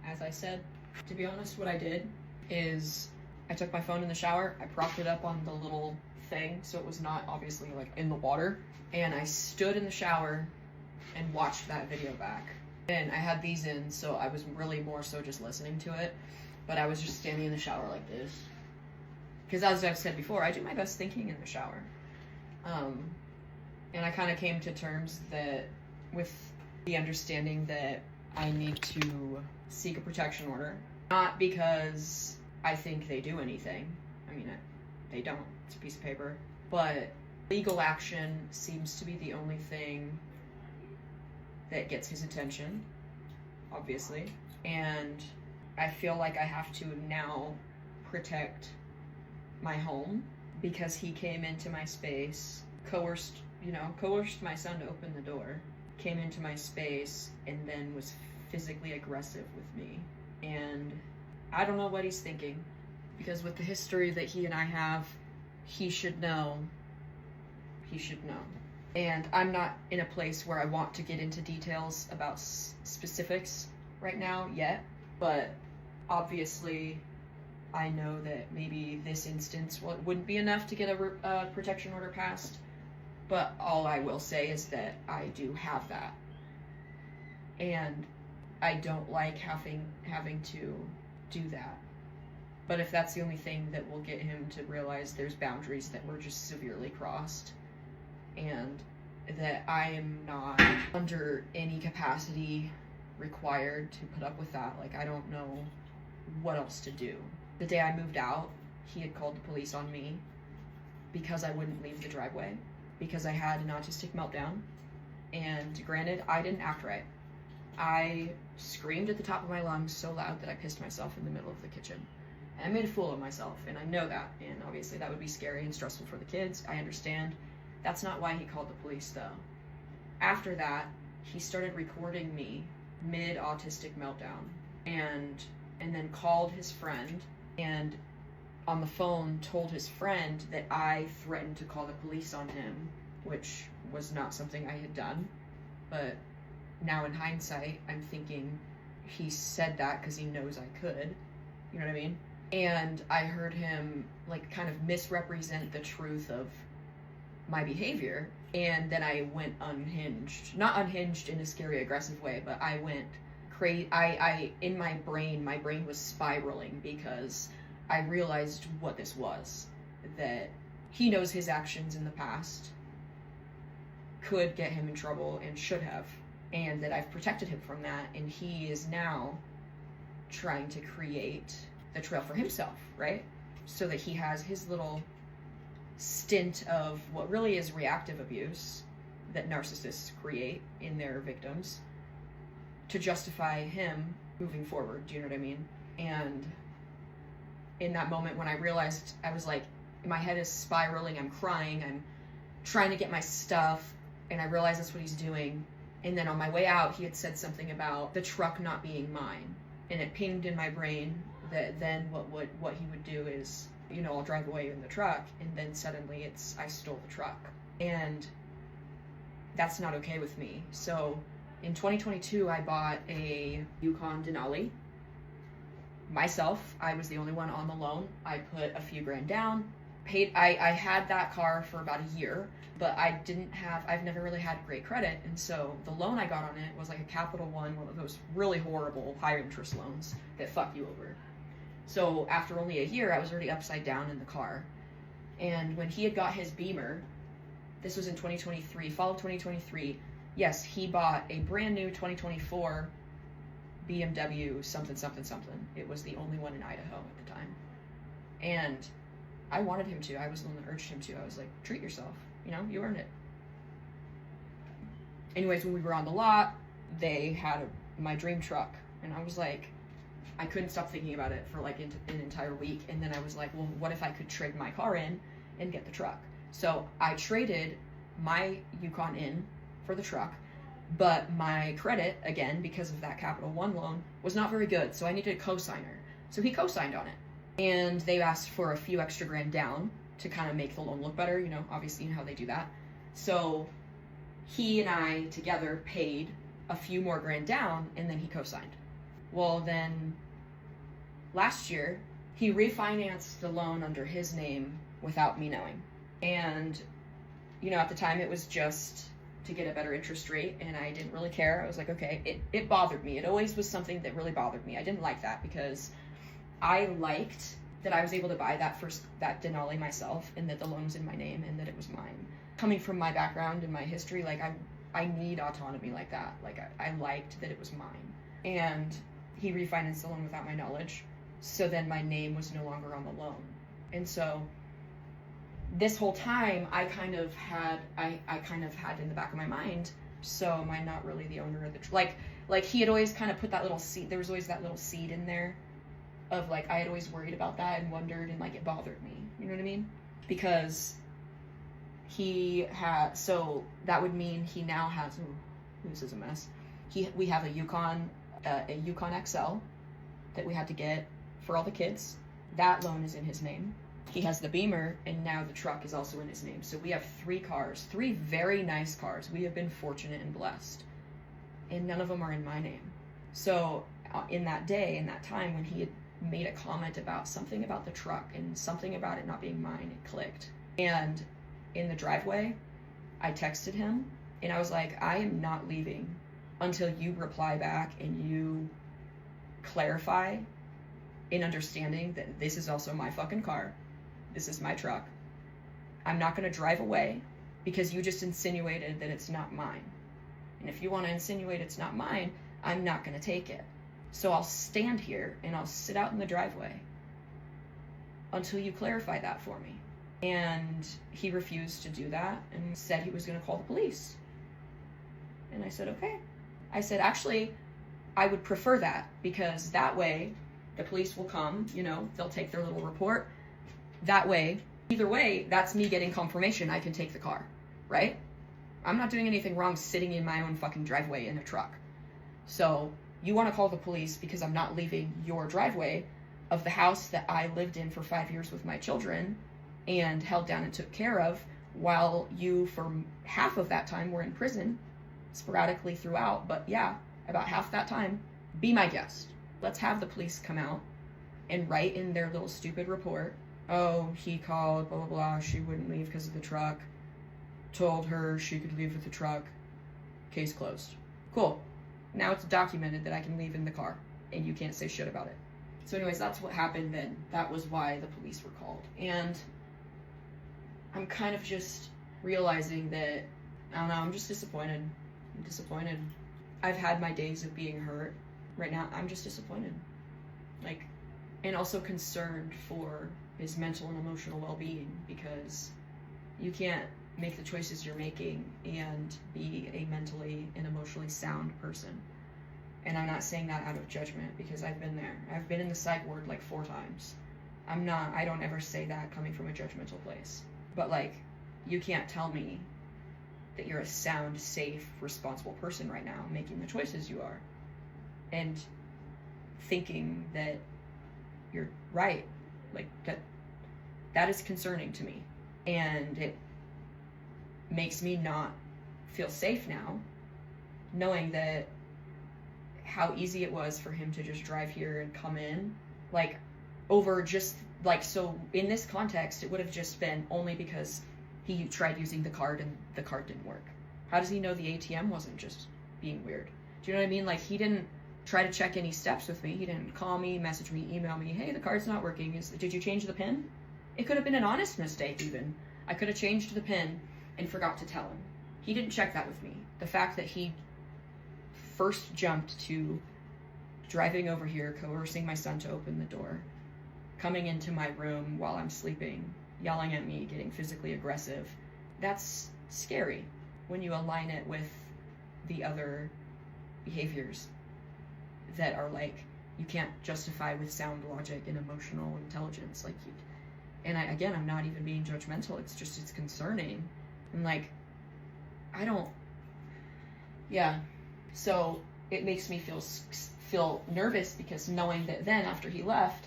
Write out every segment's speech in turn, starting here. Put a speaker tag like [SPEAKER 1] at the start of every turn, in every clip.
[SPEAKER 1] as I said. To be honest, what I did is I took my phone in the shower, I propped it up on the little thing so it was not obviously like in the water, and I stood in the shower and watched that video back. And I had these in, so I was really more so just listening to it, but I was just standing in the shower like this. Because as I've said before, I do my best thinking in the shower. And I kind of came to terms that with the understanding that I need to seek a protection order. Not because I think they do anything. I mean, they don't. It's a piece of paper. But legal action seems to be the only thing that gets his attention, obviously. And I feel like I have to now protect my home because he came into my space, coerced my son to open the door, came into my space, and then was physically aggressive with me. And I don't know what he's thinking, because with the history that he and I have, he should know. He should know. And I'm not in a place where I want to get into details about specifics right now yet, but obviously I know that maybe this instance wouldn't be enough to get a protection order passed, but all I will say is that I do have that. And I don't like having to do that. But if that's the only thing that will get him to realize there's boundaries that were just severely crossed, and that I am not under any capacity required to put up with that, like, I don't know what else to do. The day I moved out, he had called the police on me because I wouldn't leave the driveway, because I had an autistic meltdown. And granted, I didn't act right. I screamed at the top of my lungs so loud that I pissed myself in the middle of the kitchen. And I made a fool of myself, and I know that. And obviously that would be scary and stressful for the kids. I understand. That's not why he called the police, though. After that, he started recording me mid-autistic meltdown, and then called his friend, and on the phone told his friend that I threatened to call the police on him, which was not something I had done. But now in hindsight, I'm thinking he said that because he knows I could. You know what I mean? And I heard him like kind of misrepresent the truth of my behavior, and then I went unhinged. Not unhinged in a scary, aggressive way, but I went crazy. In my brain was spiraling because I realized what this was. That he knows his actions in the past could get him in trouble and should have, and that I've protected him from that, and he is now trying to create the trail for himself, right? So that he has his little stint of what really is reactive abuse that narcissists create in their victims to justify him moving forward. Do you know what I mean? And in that moment when I realized, I was like, my head is spiraling, I'm crying, I'm trying to get my stuff, and I realized that's what he's doing. And then on my way out, he had said something about the truck not being mine, and it pinged in my brain that then what he would do is, you know, I'll drive away in the truck, and then suddenly I stole the truck. And that's not okay with me. So in 2022, I bought a Yukon Denali myself. I was the only one on the loan. I put a few grand down, paid. I had that car for about a year, but I've never really had great credit. And so the loan I got on it was like a Capital One of those really horrible high interest loans that fuck you over. So after only a year, I was already upside down in the car. And when he had got his Beamer, this was in 2023, fall of 2023, yes, he bought a brand new 2024 BMW something. It was the only one in Idaho at the time. And I wanted him to. I was the one that urged him to. I was like, treat yourself. You know, you earned it. Anyways, when we were on the lot, they had my dream truck. And I was like, I couldn't stop thinking about it for like an entire week. And then I was like, well, what if I could trade my car in and get the truck? So I traded my Yukon in for the truck, but my credit, again, because of that Capital One loan, was not very good. So I needed a co-signer. So he co-signed on it. And they asked for a few extra grand down to kind of make the loan look better. You know, obviously, you know how they do that. So he and I together paid a few more grand down, and then he co-signed. Well, then last year, he refinanced the loan under his name without me knowing. And, you know, at the time it was just to get a better interest rate, and I didn't really care. I was like, okay, it bothered me. It always was something that really bothered me. I didn't like that because I liked that I was able to buy that Denali myself, and that the loan was in my name and that it was mine. Coming from my background and my history, like I need autonomy like that. Like I liked that it was mine. And he refinanced the loan without my knowledge. So then my name was no longer on the loan. And so this whole time I kind of had in the back of my mind, so am I not really the owner of the like he had always kind of put that little seed, there was always that little seed in there of like, I had always worried about that and wondered, and like it bothered me, you know what I mean? Because so that would mean he now has, this is a mess. We have a Yukon XL that we had to get for all the kids. That loan is in his name. He has the Beamer, and now the truck is also in his name. So we have 3 cars, 3 very nice cars. We have been fortunate and blessed, and none of them are in my name. So in that time when he had made a comment about something about the truck and something about it not being mine, it clicked. And in the driveway, I texted him and I was like, I am not leaving until you reply back and you clarify in understanding that this is also my fucking car. This is my truck. I'm not going to drive away because you just insinuated that it's not mine. And if you want to insinuate it's not mine, I'm not going to take it. So I'll stand here and I'll sit out in the driveway until you clarify that for me. And he refused to do that and said he was going to call the police. And I said, okay. I said, actually, I would prefer that, because that way the police will come, you know, they'll take their little report. That way, either way, that's me getting confirmation I can take the car, right? I'm not doing anything wrong sitting in my own fucking driveway in a truck. So you want to call the police because I'm not leaving your driveway of the house that I lived in for 5 years with my children and held down and took care of, while you, for half of that time, were in prison, sporadically throughout, but yeah, about half that time. Be my guest. Let's have the police come out and write in their little stupid report, oh, he called, blah, blah, blah, she wouldn't leave because of the truck, told her she could leave with the truck, case closed. Cool. Now it's documented that I can leave in the car, and you can't say shit about it. So anyways, that's what happened then. That was why the police were called. And I'm kind of just realizing that, I don't know, I'm just disappointed. I'm disappointed. I've had my days of being hurt. Right now, I'm just disappointed. Like, and also concerned for his mental and emotional well-being, because you can't make the choices you're making and be a mentally and emotionally sound person. And I'm not saying that out of judgment, because I've been there. I've been in the psych ward like 4 times. I don't ever say that coming from a judgmental place. But like, you can't tell me that you're a sound, safe, responsible person right now, making the choices you are, and thinking that you're right. Like, that is concerning to me. And it makes me not feel safe now, knowing that how easy it was for him to just drive here and come in, like, over just, like, so in this context, it would have just been only because he tried using the card and the card didn't work. How does he know the ATM wasn't just being weird? Do you know what I mean? Like, he didn't try to check any steps with me. He didn't call me, message me, email me, hey, the card's not working. Did you change the PIN? It could have been an honest mistake even. I could have changed the PIN and forgot to tell him. He didn't check that with me. The fact that he first jumped to driving over here, coercing my son to open the door, coming into my room while I'm sleeping, yelling at me, getting physically aggressive, that's scary when you align it with the other behaviors that are like, you can't justify with sound logic and emotional intelligence. Like, and I'm not even being judgmental. It's just, it's concerning. And like, so it makes me feel nervous, because knowing that then after he left,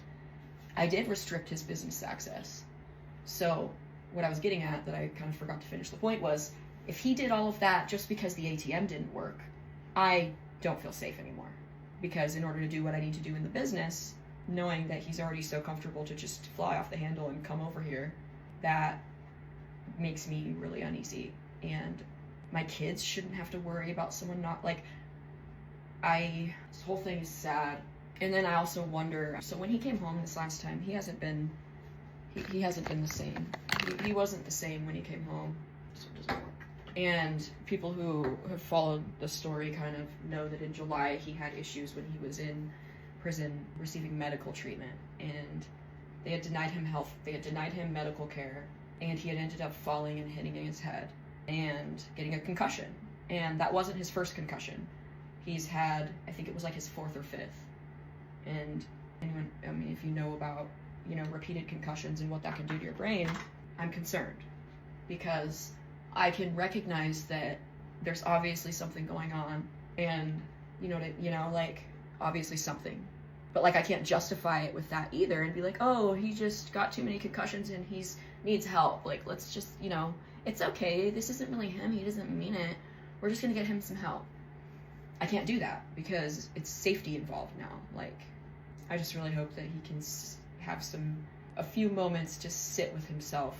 [SPEAKER 1] I did restrict his business access. So what I was getting at, that I kind of forgot to finish the point, was if he did all of that just because the ATM didn't work, I don't feel safe anymore. because in order to do what I need to do in the business, knowing that he's already so comfortable to just fly off the handle and come over here, that makes me really uneasy. And my kids shouldn't have to worry about someone not, like, this whole thing is sad. And then I also wonder, so when he came home this last time, he hasn't been the same. He wasn't the same when he came home. So it doesn't work. And people who have followed the story kind of know that in July he had issues when he was in prison receiving medical treatment, and they had denied him medical care, and he had ended up falling and hitting his head and getting a concussion. And that wasn't his first concussion. He's had, I think it was like his fourth or fifth. And anyone, I mean, if you know about, repeated concussions and what that can do to your brain, I'm concerned, because I can recognize that there's obviously something going on, and like, obviously something, but like I can't justify it with that either and be like, oh, he just got too many concussions and needs help, like, let's just, it's okay, this isn't really him, he doesn't mean it, we're just gonna get him some help. I can't do that because it's safety involved now. Like, I just really hope that he can have a few moments to sit with himself.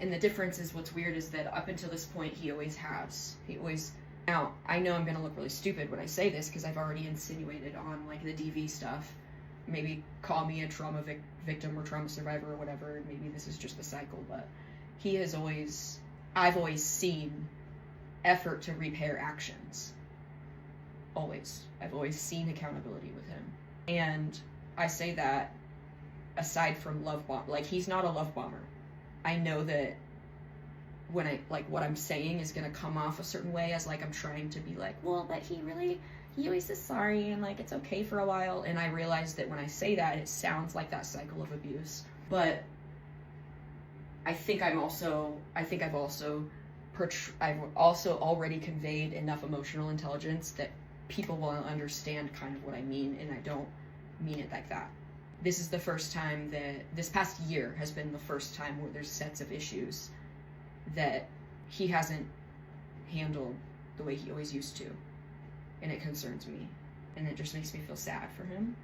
[SPEAKER 1] And the difference is, what's weird is that up until this point, he always has. Now, I know I'm gonna look really stupid when I say this because I've already insinuated on, like, the DV stuff. Maybe call me a trauma victim or trauma survivor or whatever, and maybe this is just the cycle, but I've always seen effort to repair actions. Always. I've always seen accountability with him. And I say that aside from love bomb, like, he's not a love bomber. I know that when what I'm saying is gonna come off a certain way as, like, I'm trying to be like, well, but he always is sorry, and, like, it's okay for a while. And I realize that when I say that, it sounds like that cycle of abuse. But I've also already conveyed enough emotional intelligence that people will understand kind of what I mean, and I don't mean it like that. This is the first time this past year has been the first time where there's sets of issues that he hasn't handled the way he always used to, and it concerns me, and it just makes me feel sad for him.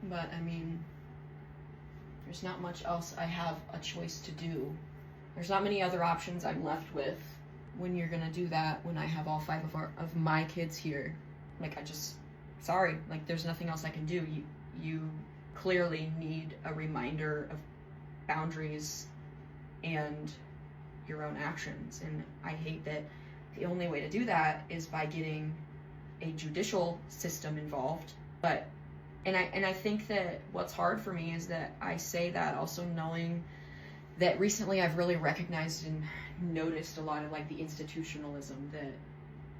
[SPEAKER 1] But I mean, there's not much else I have a choice to do. There's not many other options I'm left with when you're gonna do that, when I have all 5 of my kids here. Like, sorry, like, there's nothing else I can do. You clearly need a reminder of boundaries and your own actions. And I hate that the only way to do that is by getting a judicial system involved. And I think that what's hard for me is that I say that also knowing that recently I've really recognized and noticed a lot of, like, the institutionalism that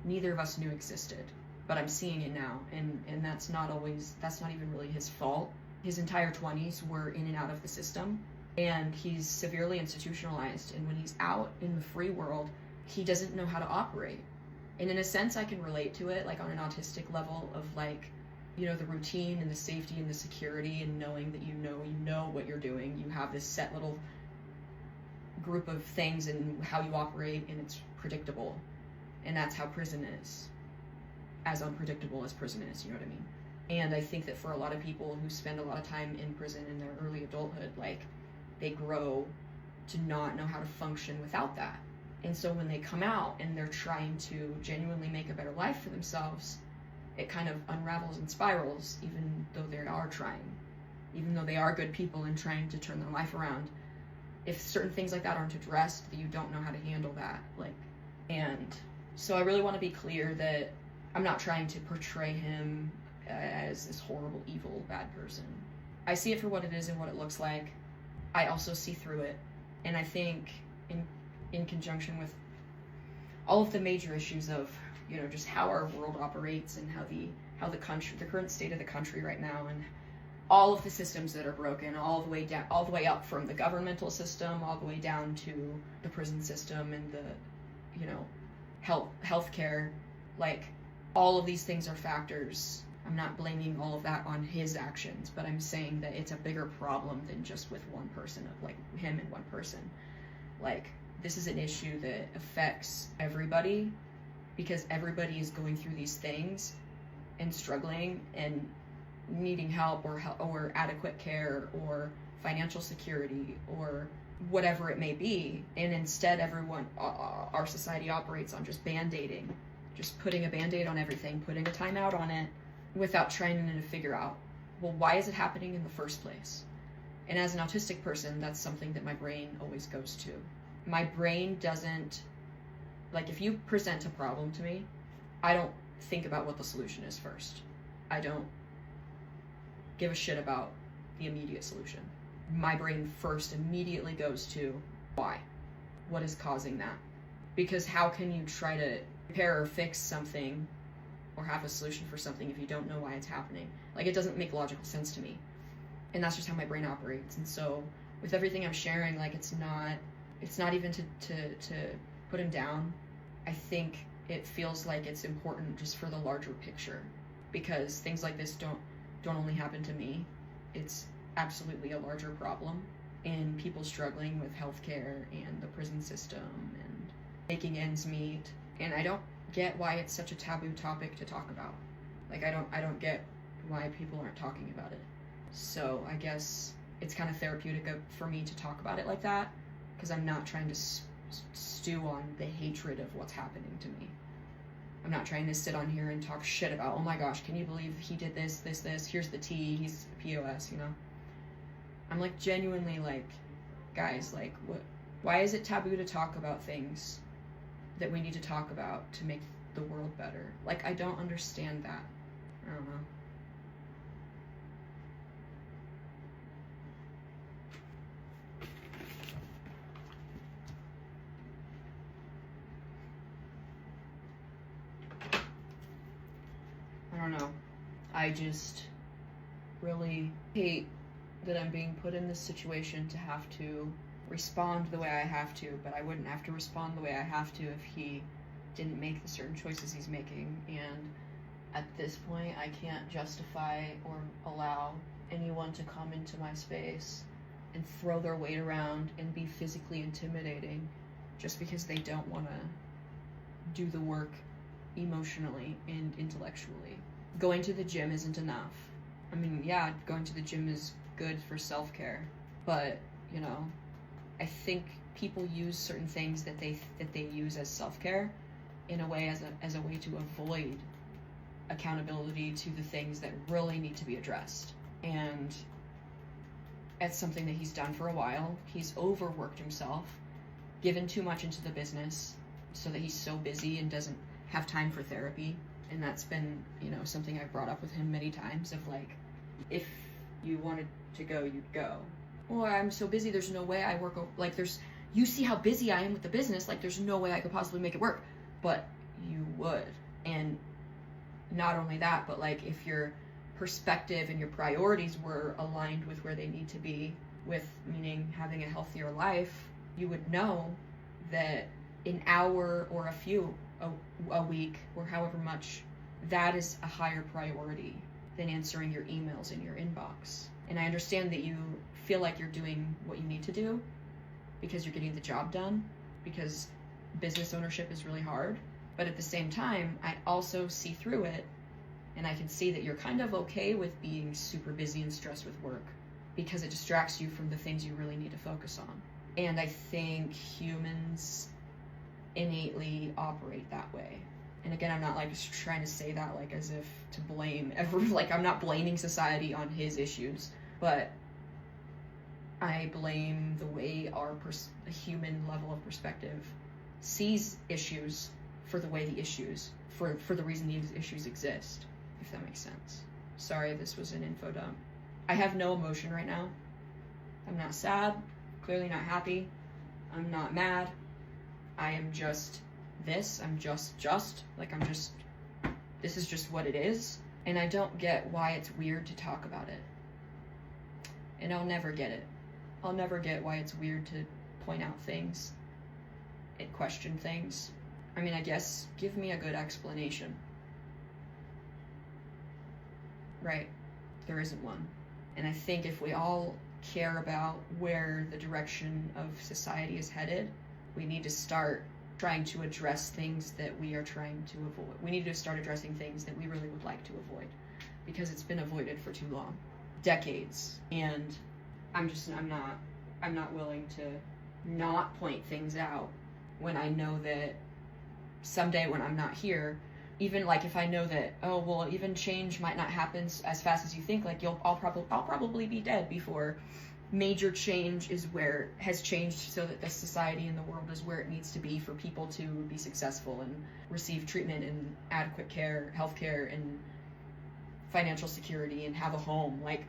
[SPEAKER 1] neither of us knew existed, but I'm seeing it now, and that's not even really his fault. His entire 20s were in and out of the system, and he's severely institutionalized, and when he's out in the free world, he doesn't know how to operate. And in a sense, I can relate to it, like, on an autistic level of, like, the routine and the safety and the security, and knowing that you know what you're doing. You have this set little group of things and how you operate, and it's predictable. And that's how prison is. As unpredictable as prison is, you know what I mean? And I think that for a lot of people who spend a lot of time in prison in their early adulthood, like, they grow to not know how to function without that. And so when they come out and they're trying to genuinely make a better life for themselves, it kind of unravels and spirals, even though they are trying. Even though they are good people and trying to turn their life around. If certain things like that aren't addressed, you don't know how to handle that. And so I really want to be clear that I'm not trying to portray him as this horrible, evil, bad person. I see it for what it is and what it looks like. I also see through it. And I think in conjunction with all of the major issues of, just how our world operates, and how the current state of the country right now, and all of the systems that are broken, all the way up from the governmental system, all the way down to the prison system and the, healthcare. Like, all of these things are factors. I'm not blaming all of that on his actions, but I'm saying that it's a bigger problem than just with one person, of, like, him and one person. Like, this is an issue that affects everybody, because everybody is going through these things and struggling and needing help or adequate care or financial security or whatever it may be. And instead our society operates on just band-aiding, just putting a band-aid on everything, putting a timeout on it without trying to figure out, well, why is it happening in the first place? And as an autistic person, that's something that my brain always goes to. My brain doesn't, like, if you present a problem to me, I don't think about what the solution is first. I don't give a shit about the immediate solution. My brain first immediately goes to why? What is causing that? Because how can you try to repair or fix something or have a solution for something if you don't know why it's happening? Like, it doesn't make logical sense to me. And that's just how my brain operates. And so with everything I'm sharing, like, it's not even to put him down. I think it feels like it's important just for the larger picture, because things like this don't only happen to me. It's absolutely a larger problem in people struggling with healthcare and the prison system and making ends meet. And I don't get why it's such a taboo topic to talk about. Like, I don't get why people aren't talking about it. So I guess it's kind of therapeutic for me to talk about it like that, because I'm not trying to stew on the hatred of what's happening to me. I'm not trying to sit on here and talk shit about, oh my gosh, can you believe he did this, here's the T, he's POS, you know? I'm like, genuinely, like, guys, like, why is it taboo to talk about things that we need to talk about to make the world better? Like, I don't understand that. I don't know. I don't know. I just really hate that I'm being put in this situation to have to respond the way I have to, but I wouldn't have to respond the way I have to if he didn't make the certain choices he's making. And at this point, I can't justify or allow anyone to come into my space and throw their weight around and be physically intimidating just because they don't want to do the work emotionally and intellectually. Going to the gym isn't enough. I mean, yeah, going to the gym is good for self-care, but, you know, I think people use certain things that they use as self-care in a way as a way to avoid accountability to the things that really need to be addressed. And it's something that he's done for a while. He's overworked himself, given too much into the business so that he's so busy and doesn't have time for therapy. And that's been, you know, something I've brought up with him many times of, like, if you wanted to go, you'd go. Well, I'm so busy, there's no way I work, like, you see how busy I am with the business, like, there's no way I could possibly make it work. But you would. And not only that, but, like, if your perspective and your priorities were aligned with where they need to be, with meaning having a healthier life, you would know that an hour or a week or however much, that is a higher priority than answering your emails in your inbox. And I understand that you feel like you're doing what you need to do because you're getting the job done, because business ownership is really hard. But at the same time, I also see through it, and I can see that you're kind of okay with being super busy and stressed with work because it distracts you from the things you really need to focus on. And I think humans innately operate that way. And again, I'm not, like, just trying to say that, like, as if to blame like, I'm not blaming society on his issues, but I blame the way our human level of perspective sees issues for the way the issues, for the reason these issues exist, if that makes sense. Sorry, this was an info dump. I have no emotion right now. I'm not sad, clearly not happy. I'm not mad. I am just this. I'm just, like, this is just what it is. And I don't get why it's weird to talk about it. And I'll never get it. I'll never get why it's weird to point out things and question things. I mean, I guess give me a good explanation. Right? There isn't one. And I think if we all care about where the direction of society is headed, We need to start trying to address things that we are trying to avoid. We need to start addressing things that we really would like to avoid, because it's been avoided for too long, decades. And I'm not willing to not point things out when I know that someday when I'm not here, even like if I know that, oh well, even change might not happen as fast as you think, like I'll probably be dead before major change has changed so that the society and the world is where it needs to be for people to be successful and receive treatment and adequate care, healthcare, and financial security, and have a home. Like,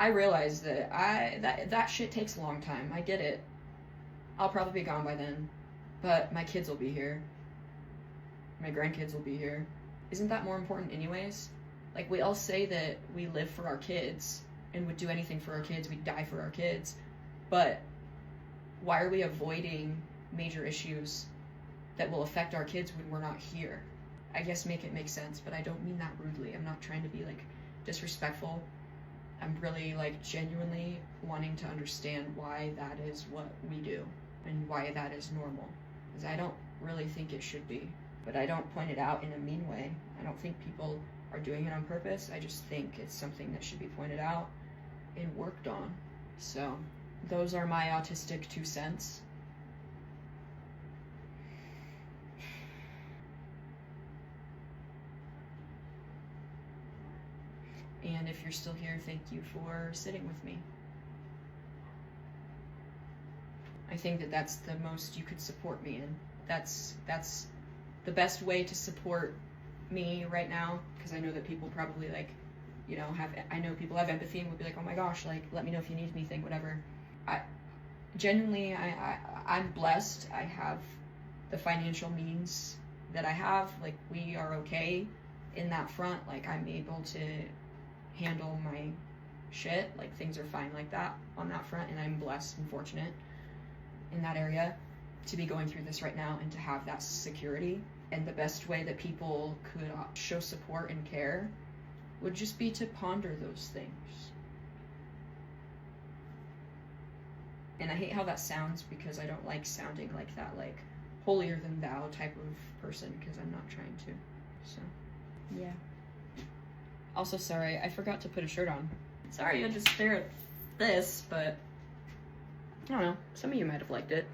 [SPEAKER 1] I realize that that shit takes a long time. I get it. I'll probably be gone by then, but my kids will be here. My grandkids will be here. Isn't that more important anyways? Like, we all say that we live for our kids and would do anything for our kids, we'd die for our kids, but why are we avoiding major issues that will affect our kids when we're not here? I guess make it make sense, but I don't mean that rudely. I'm not trying to be like disrespectful. I'm really like genuinely wanting to understand why that is what we do and why that is normal, because I don't really think it should be, but I don't point it out in a mean way. I don't think people are doing it on purpose. I just think it's something that should be pointed out and worked on. So those are my autistic 2 cents. And if you're still here, thank you for sitting with me. I think that that's the most you could support me in. That's the best way to support me right now, because I know that people probably like, you know, I know people have empathy and would be like, oh my gosh, like, let me know if you need anything, whatever. I'm blessed. I have the financial means that I have. Like, we are okay in that front. Like, I'm able to handle my shit. Like, things are fine like that on that front, and I'm blessed and fortunate in that area to be going through this right now and to have that security. And the best way that people could show support and care would just be to ponder those things. And I hate how that sounds, because I don't like sounding like that, like, holier than thou type of person, because I'm not trying to. So, yeah. Also, sorry, I forgot to put a shirt on. Sorry, I just stare at this, but I don't know. Some of you might have liked it.